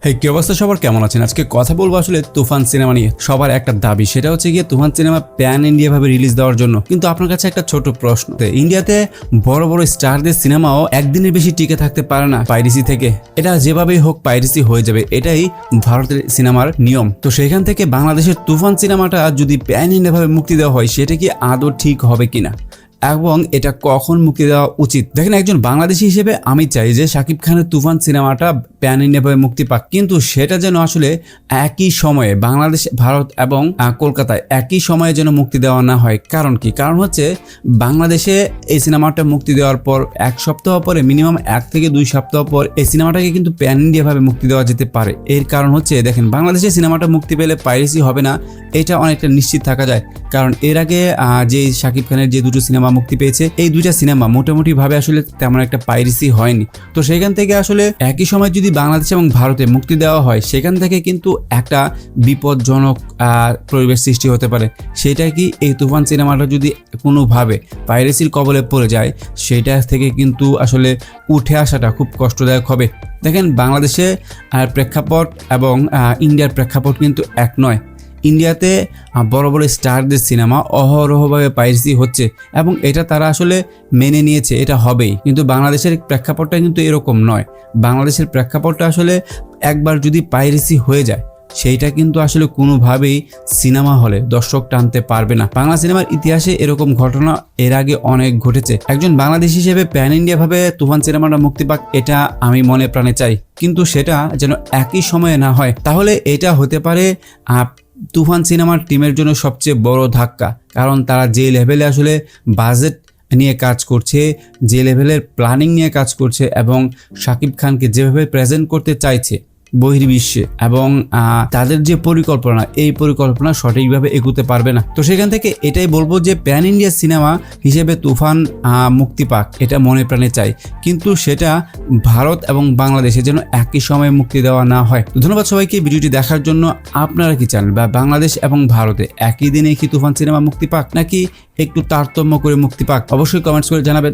হে কি অবস্থা সবার কেমন আছেন? আজকে কথা বলবো আসলে তুফান সিনেমা নিয়ে। সবার একটা দাবি, সেটা হচ্ছে গিয়ে তুফান সিনেমা প্যান ইন্ডিয়া ভাবে রিলিজ দেওয়ার জন্য। কিন্তু আপনার কাছে একটা ছোট প্রশ্ন, ইন্ডিয়াতে বড় বড় স্টারদের সিনেমাও একদিনের বেশি টিকে থাকতে পারে না পাইরেসি থেকে। এটা যেভাবেই হোক পাইরেসি হয়ে যাবে, এটাই ভারতের সিনেমার নিয়ম। তো সেখান থেকে বাংলাদেশের তুফান সিনেমাটা যদি প্যান ইন্ডিয়া ভাবে মুক্তি দেওয়া হয়, সেটা কি আদৌ ঠিক হবে কিনা এবং এটা কখন মুক্তি দেওয়া উচিত? দেখেন, একজন বাংলাদেশী হিসেবে আমি চাই যে শাকিব খানের তুফান সিনেমাটা প্যান ইন্ডিয়াভাবে মুক্তি পাক, কিন্তু সেটা যেন আসলে একই সময়ে বাংলাদেশ, ভারত এবং কলকাতায় একই সময়ে যেন মুক্তি দেওয়া না হয়। কারণ কি? কারণ হচ্ছে বাংলাদেশে এই সিনেমাটা মুক্তি দেওয়ার পর এক সপ্তাহ পরে, মিনিমাম 1 থেকে 2 সপ্তাহ পর এই সিনেমাটাকে কিন্তু প্যান ইন্ডিয়াভাবে মুক্তি দেওয়া যেতে পারে। এর কারণ হচ্ছে, দেখেন, বাংলাদেশে সিনেমাটা মুক্তি পেলে পাইরেসি হবে না, এটা অনেকটা নিশ্চিত থাকা যায়। কারণ এর আগে যে শাকিব খানের যে দুটো সিনেমা মুক্তি পেয়েছে, এই দুইটা সিনেমা মোটামুটি ভাবে আসলে তেমন একটা পাইরেসি হয়নি। তো সেখান থেকে আসলে একই সময় যদি বাংলাদেশ এবং ভারতে মুক্তি দেওয়া হয়, সেখান থেকে কিন্তু একটা বিপজ্জনক পরিবেশ সৃষ্টি হতে পারে। সেটা কি, এই তুফান সিনেমাটা যদি কোনোভাবে পাইরেসির কবলে পড়ে যায়, সেটা থেকে কিন্তু আসলে উঠে আসাটা খুব কষ্টদায়ক হবে। দেখেন, বাংলাদেশে প্রেক্ষাপট এবং ইন্ডিয়ার প্রেক্ষাপট কিন্তু এক নয়। ইন্ডিয়াতে বড় বড় স্টারদের সিনেমা অহরহভাবে পাইরেসি হচ্ছে এবং এটা তারা আসলে মেনে নিয়েছে, এটা হবেই। কিন্তু বাংলাদেশের প্রেক্ষাপটটা কিন্তু এরকম নয়। বাংলাদেশের প্রেক্ষাপটটা আসলে একবার যদি পাইরেসি হয়ে যায়, সেইটা কিন্তু আসলে কোনোভাবেই সিনেমা হলে দর্শক টানতে পারবে না। বাংলা সিনেমার ইতিহাসে এরকম ঘটনা এর আগে অনেক ঘটেছে। একজন বাংলাদেশী হিসেবে প্যান ইন্ডিয়া ভাবে তুফান সিনেমাটা মুক্তি পাক, এটা আমি মনে প্রাণে চাই, কিন্তু সেটা যেন একই সময়ে না হয়। তাহলে এটা হতে পারে তুফান সিনেমার টিমের জন্য সবচেয়ে বড় ধাক্কা। কারণ তারা যে লেভেলে আসলে বাজেট নিয়ে কাজ করছে, যে লেভেলের প্ল্যানিং নিয়ে কাজ করছে এবং শাকিব খানকে যেভাবে প্রেজেন্ট করতে চাইছে বহির্বিশ্বে, এবং তাদের যে পরিকল্পনা, এই পরিকল্পনা সঠিকভাবে এগোতে পারবে না। তো সেখান থেকে এটাই বলবো যে প্যান ইন্ডিয়া সিনেমা হিসেবে তুফান মুক্তি পাক, এটা মনে প্রাণে চাই, কিন্তু সেটা ভারত এবং বাংলাদেশে যেন একই সময়ে মুক্তি দেওয়া না হয়। তো ধন্যবাদ সবাইকে ভিডিওটি দেখার জন্য। আপনারা কি চান, বা বাংলাদেশ এবং ভারতে একই দিনে কি তুফান সিনেমা মুক্তি পাক, নাকি একটু তারতম্য করে মুক্তি পাক? অবশ্যই কমেন্টস করে জানাবেন।